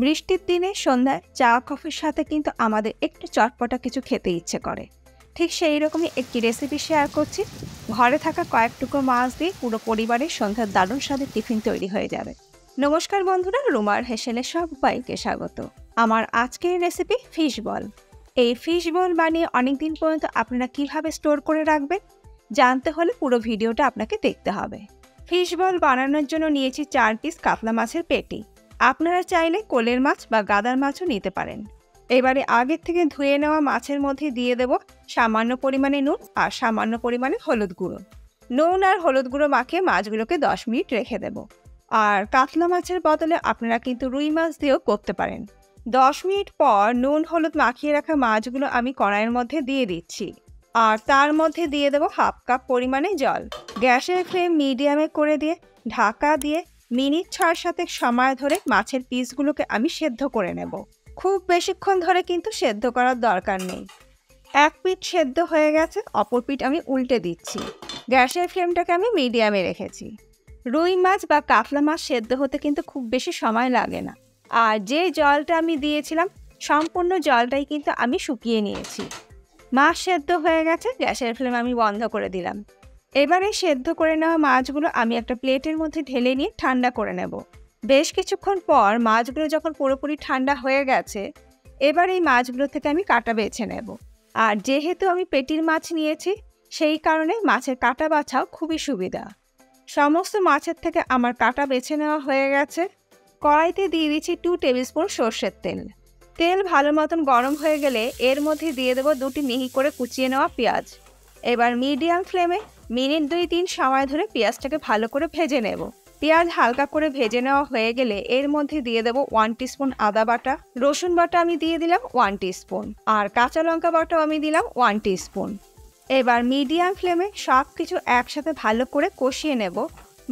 বৃষ্টির দিনে সন্ধ্যায় চা কফির সাথে কিন্তু আমাদের একটু চটপটা কিছু খেতে ইচ্ছে করে। ঠিক সেই রকমই একটি রেসিপি শেয়ার করছি। ঘরে থাকা কয়েক টুকরো মাছ দিয়ে পুরো পরিবারের সন্ধ্যার দারুণ স্বাদের টিফিন তৈরি হয়ে যাবে। নমস্কার বন্ধুরা, রুমার হেসেলে সবাইকে স্বাগত। আমার আজকের রেসিপি ফিশ বল। এই ফিশ বল বানিয়ে অনেকদিন পর্যন্ত আপনারা কিভাবে স্টোর করে রাখবেন জানতে হলে পুরো ভিডিওটা আপনাকে দেখতে হবে। ফিশ বল বানানোর জন্য নিয়েছি 4 পিস কাতলা মাছের পেটি। আপনারা চাইলে কোলের মাছ বা গাদার মাছও নিতে পারেন। এবারে আগের থেকে ধুয়ে নেওয়া মাছের মধ্যে দিয়ে দেব সামান্য পরিমাণে নুন আর সামান্য পরিমাণে হলুদ গুঁড়ো। নুন আর হলুদ গুঁড়ো মাখিয়ে মাছগুলোকে 10 মিনিট রেখে দেব। আর কাতলা মাছের বদলে আপনারা কিন্তু রুই মাছ দিয়েও করতে পারেন। 10 মিনিট পর নুন হলুদ মাখিয়ে রাখা মাছগুলো আমি কড়াইয়ের মধ্যে দিয়ে দিচ্ছি। আর তার মধ্যে দিয়ে দেব হাফ কাপ পরিমাণে জল। গ্যাসের ফ্লেম মিডিয়ামে করে দিয়ে ঢাকা দিয়ে মিনিট 6-7 সময় ধরে মাছের পিসগুলোকে আমি সেদ্ধ করে নেব। খুব বেশিক্ষণ ধরে কিন্তু সেদ্ধ করার দরকার নেই। এক পিঠ সেদ্ধ হয়ে গেছে, অপর পিঠ আমি উল্টে দিচ্ছি। গ্যাসের ফ্লেমটাকে আমি মিডিয়ামে রেখেছি। রুই মাছ বা কাতলা মাছ সেদ্ধ হতে কিন্তু খুব বেশি সময় লাগে না। আর যে জলটা আমি দিয়েছিলাম সম্পূর্ণ জলটাই কিন্তু আমি শুকিয়ে নিয়েছি। মাছ সেদ্ধ হয়ে গেছে, গ্যাসের ফ্লেম আমি বন্ধ করে দিলাম। এবারে সেদ্ধ করে নেওয়া মাছগুলো আমি একটা প্লেটের মধ্যে ঢেলে নিয়ে ঠান্ডা করে নেব। বেশ কিছুক্ষণ পর মাছগুলো যখন পুরোপুরি ঠান্ডা হয়ে গেছে, এবার এই মাছগুলো থেকে আমি কাঁটা বেছে নেব। আর যেহেতু আমি পেটির মাছ নিয়েছি, সেই কারণে মাছের কাঁটা বাছাও খুবই সুবিধা। সমস্ত মাছের থেকে আমার কাঁটা বেছে নেওয়া হয়ে গেছে। কড়াইতে দিয়ে দিচ্ছি 2 টেবিল স্পুন সর্ষের তেল। তেল ভালো মতন গরম হয়ে গেলে এর মধ্যে দিয়ে দেবো 2টি মিহি করে কুচিয়ে নেওয়া পেঁয়াজ। এবার মিডিয়াম ফ্লেমে মিনিট 2-3 সময় ধরে পেঁয়াজটাকে ভালো করে ভেজে নেব। পেঁয়াজ হালকা করে ভেজে নেওয়া হয়ে গেলে এর মধ্যে দিয়ে দেবো 1 টিস্পুন আদা বাটা, রসুন বাটা আমি দিয়ে দিলাম 1 টিস্পুন, আর কাঁচা লঙ্কা বাটাও আমি দিলাম 1 টিস্পুন। এবার মিডিয়াম ফ্লেমে সব কিছু একসাথে ভালো করে কষিয়ে নেব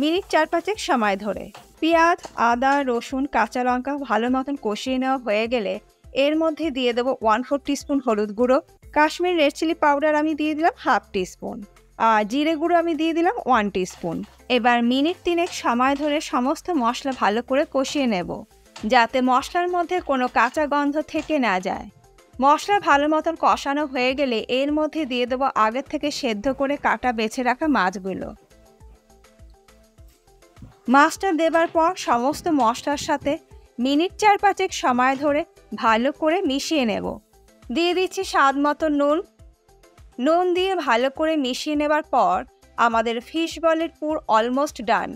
মিনিট 4-5 সময় ধরে। পেঁয়াজ, আদা, রসুন, কাঁচা লঙ্কা ভালো মতন কষিয়ে নেওয়া হয়ে গেলে এর মধ্যে দিয়ে দেবো 1/4 টিস্পুন হলুদ গুঁড়ো, কাশ্মীর রেড চিলি পাউডার আমি দিয়ে দিলাম 1/2 টিস্পুন, আর জিরে গুঁড়ো আমি দিয়ে দিলাম 1 টিস্পুন। এবার মিনিট 3 সময় ধরে সমস্ত মশলা ভালো করে কষিয়ে নেব, যাতে মশলার মধ্যে কোনো কাঁচা গন্ধ থেকে না যায়। মশলা ভালো মতন কষানো হয়ে গেলে এর মধ্যে দিয়ে দেবো আগের থেকে সেদ্ধ করে কাটা বেছে রাখা মাছগুলো। মাছটা দেবার পর সমস্ত মশলার সাথে মিনিট 4-5 সময় ধরে ভালো করে মিশিয়ে নেব। দিয়ে দিচ্ছি স্বাদ মতো নুন। নুন দিয়ে ভালো করে মিশিয়ে নেবার পর আমাদের ফিশ বলের পুর অলমোস্ট ডান।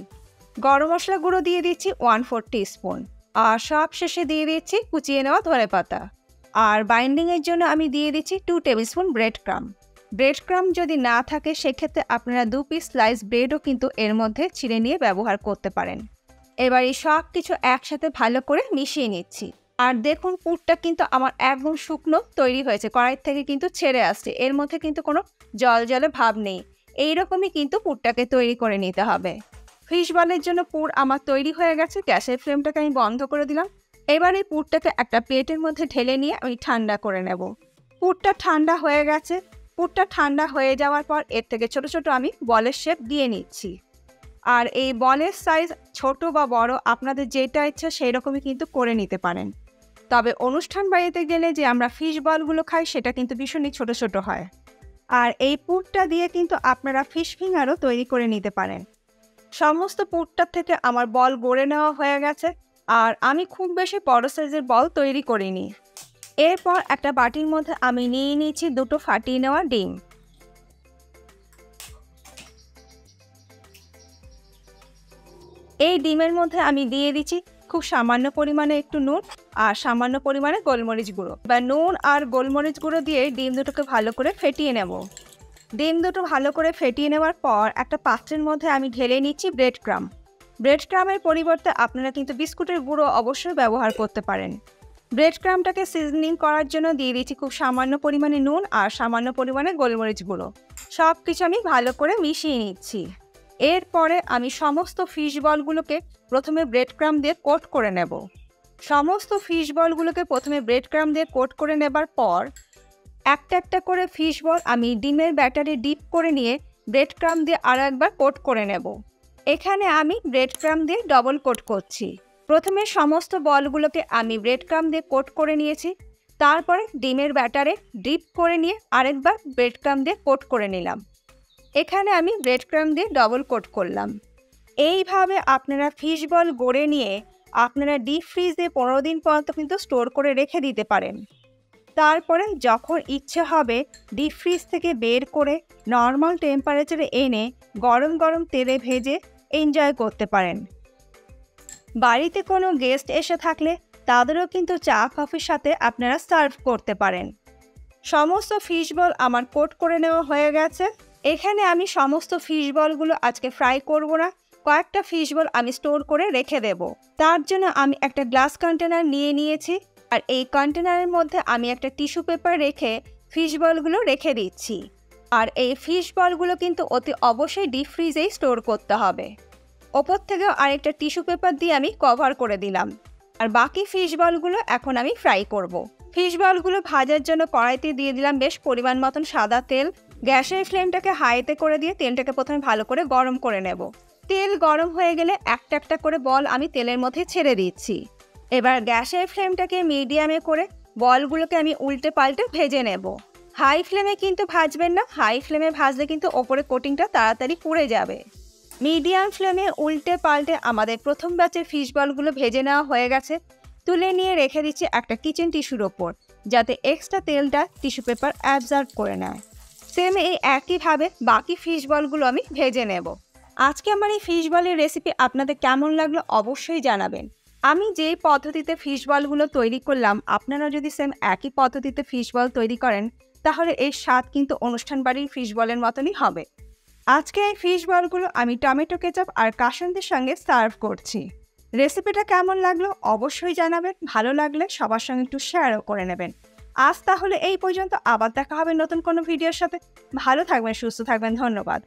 গরম মশলা গুঁড়ো দিয়ে দিচ্ছি 1/4 টিস্পুন, আর সব শেষে দিয়ে দিচ্ছি কুচিয়ে নেওয়া ধনেপাতা। আর বাইন্ডিংয়ের জন্য আমি দিয়ে দিচ্ছি 2 table spoon bread crumb. Bread crumb যদি না থাকে সেক্ষেত্রে আপনারা 2 পিস স্লাইস ব্রেডও কিন্তু এর মধ্যে ছিঁড়ে নিয়ে ব্যবহার করতে পারেন। এবার এই সব কিছু একসাথে ভালো করে মিশিয়ে নিচ্ছি। আর দেখুন পুরটা কিন্তু আমার একদম শুকনো তৈরি হয়েছে, কড়াই থেকে কিন্তু ছেড়ে আসছে, এর মধ্যে কিন্তু কোনো জল জলে ভাব নেই। এইরকমই কিন্তু পুরটাকে তৈরি করে নিতে হবে। ফিশ বলের জন্য পুর আমার তৈরি হয়ে গেছে। গ্যাসের ফ্লেমটাকে আমি বন্ধ করে দিলাম। এবার এই পুরটাকে একটা প্লেটের মধ্যে ঢেলে নিয়ে আমি ঠান্ডা করে নেব। পুরটা ঠান্ডা হয়ে গেছে। পুরটা ঠান্ডা হয়ে যাওয়ার পর এর থেকে ছোট ছোট আমি বলের শেপ দিয়ে নিচ্ছি। আর এই বলের সাইজ ছোট বা বড় আপনাদের যেটা ইচ্ছা সেই রকমই কিন্তু করে নিতে পারেন। তবে অনুষ্ঠান বাড়িতে গেলে যে আমরা ফিশ বলগুলো খাই সেটা কিন্তু ভীষণই ছোট ছোট হয়। আর এই পুরটা দিয়ে কিন্তু আপনারা ফিশ ফিঙ্গারও তৈরি করে নিতে পারেন। সমস্ত পুরটার থেকে আমার বল গড়ে নেওয়া হয়ে গেছে। আর আমি খুব বেশি বড় সাইজের বল তৈরি করিনি। এরপর একটা বাটির মধ্যে আমি নিয়ে নিয়েছি 2টো ফাটিয়ে নেওয়া ডিম। এই ডিমের মধ্যে আমি দিয়ে দিচ্ছি খুব সামান্য পরিমাণে একটু নুন আর সামান্য পরিমাণে গোলমরিচ গুঁড়ো। বা নুন আর গোলমরিচ গুঁড়ো দিয়ে ডিম দুটোকে ভালো করে ফেটিয়ে নেব। ডিম দুটো ভালো করে ফেটিয়ে নেওয়ার পর একটা পাত্রের মধ্যে আমি ঢেলে নিচ্ছি ব্রেড ক্রাম্ব। ব্রেড ক্রাম্বের পরিবর্তে আপনারা কিন্তু বিস্কুটের গুঁড়ো অবশ্যই ব্যবহার করতে পারেন। ব্রেড ক্রাম্বটাকে সিজনিং করার জন্য দিয়ে দিচ্ছি খুব সামান্য পরিমাণে নুন আর সামান্য পরিমাণে গোলমরিচ গুঁড়ো। সব কিছু আমি ভালো করে মিশিয়ে নিচ্ছি। এরপরে আমি সমস্ত ফিশ বলগুলোকে প্রথমে ব্রেড ক্রাম্ব দিয়ে কোট করে নেব। সমস্ত ফিশ বলগুলোকে প্রথমে ব্রেড ক্রাম্ব দিয়ে কোট করে নেবার পর একটা একটা করে ফিশ বল আমি ডিমের ব্যাটারে ডিপ করে নিয়ে ব্রেড ক্রাম্ব দিয়ে আরও একবার কোট করে নেব। এখানে আমি ব্রেড ক্রাম্ব দিয়ে ডবল কোট করছি। প্রথমে সমস্ত বলগুলোকে আমি ব্রেড ক্রাম্ব দিয়ে কোট করে নিয়েছি। তারপরে ডিমের ব্যাটারে ডিপ করে নিয়ে আরেকবার ব্রেড ক্রাম্ব দিয়ে কোট করে নিলাম। এখানে আমি ব্রেড ক্রাম্ব দিয়ে ডবল কোট করলাম। এইভাবে আপনারা ফিশ বল গড়ে নিয়ে আপনারা ডিপ ফ্রিজে 15 দিন পর্যন্ত কিন্তু স্টোর করে রেখে দিতে পারেন। তারপরে যখন ইচ্ছে হবে ডিপ ফ্রিজ থেকে বের করে নর্মাল টেম্পারেচারে এনে গরম গরম তেলে ভেজে এনজয় করতে পারেন। বাড়িতে কোনো গেস্ট এসে থাকলে তাদেরও কিন্তু চা কফির সাথে আপনারা সার্ভ করতে পারেন। সমস্ত ফিশ বল আমার কোট করে নেওয়া হয়ে গেছে। এখানে আমি সমস্ত ফিশ বলগুলো আজকে ফ্রাই করব না, কয়েকটা ফিশ বল আমি স্টোর করে রেখে দেব। তার জন্য আমি একটা গ্লাস কন্টেনার নিয়ে নিয়েছি, আর এই কন্টেনারের মধ্যে আমি একটা টিস্যু পেপার রেখে ফিশ বলগুলো রেখে দিচ্ছি। আর এই ফিশ বলগুলো কিন্তু অতি অবশ্যই ডিপ ফ্রিজেই স্টোর করতে হবে। ওপর থেকেও আরেকটা টিস্যু পেপার দিয়ে আমি কভার করে দিলাম। আর বাকি ফিশ বলগুলো এখন আমি ফ্রাই করব। ফিশ বলগুলো ভাজার জন্য কড়াইতে দিয়ে দিলাম বেশ পরিমাণ মতন সাদা তেল। গ্যাসের ফ্লেমটাকে হাইতে করে দিয়ে তেলটাকে প্রথমে ভালো করে গরম করে নেব। তেল গরম হয়ে গেলে একটা একটা করে বল আমি তেলের মধ্যে ছেড়ে দিচ্ছি। এবার গ্যাসের ফ্লেমটাকে মিডিয়ামে করে বলগুলোকে আমি উল্টে পাল্টে ভেজে নেব। হাই ফ্লেমে কিন্তু ভাজবেন না, হাই ফ্লেমে ভাজলে কিন্তু ওপরে কোটিংটা তাড়াতাড়ি পুড়ে যাবে। মিডিয়াম ফ্লেমে উল্টে পাল্টে আমাদের প্রথম ব্যাচের ফিশ বলগুলো ভেজে নেওয়া হয়ে গেছে। তুলে নিয়ে রেখে দিচ্ছি একটা কিচেন টিস্যুর ওপর, যাতে এক্সট্রা তেলটা টিস্যু পেপার অ্যাবজর্ব করে নেয়। সেম এই একইভাবে বাকি ফিশ বলগুলো আমি ভেজে নেব। আজকে আমার এই ফিশ বলের রেসিপি আপনাদের কেমন লাগলো অবশ্যই জানাবেন। আমি যেই পদ্ধতিতে ফিশ বলগুলো তৈরি করলাম, আপনারা যদি সেম একই পদ্ধতিতে ফিশ বল তৈরি করেন তাহলে এর স্বাদ কিন্তু অনুষ্ঠান বাড়ির ফিশ বলের মতনই হবে। আজকে এই ফিশ বলগুলো আমি টমেটো কেচাপ আর কাসুন্দির সঙ্গে সার্ভ করছি। রেসিপিটা কেমন লাগলো অবশ্যই জানাবেন। ভালো লাগলে সবার সঙ্গে একটু শেয়ারও করে নেবেন। আজ তাহলে এই পর্যন্ত, আবার দেখা হবে নতুন কোনো ভিডিওর সাথে। ভালো থাকবেন, সুস্থ থাকবেন, ধন্যবাদ।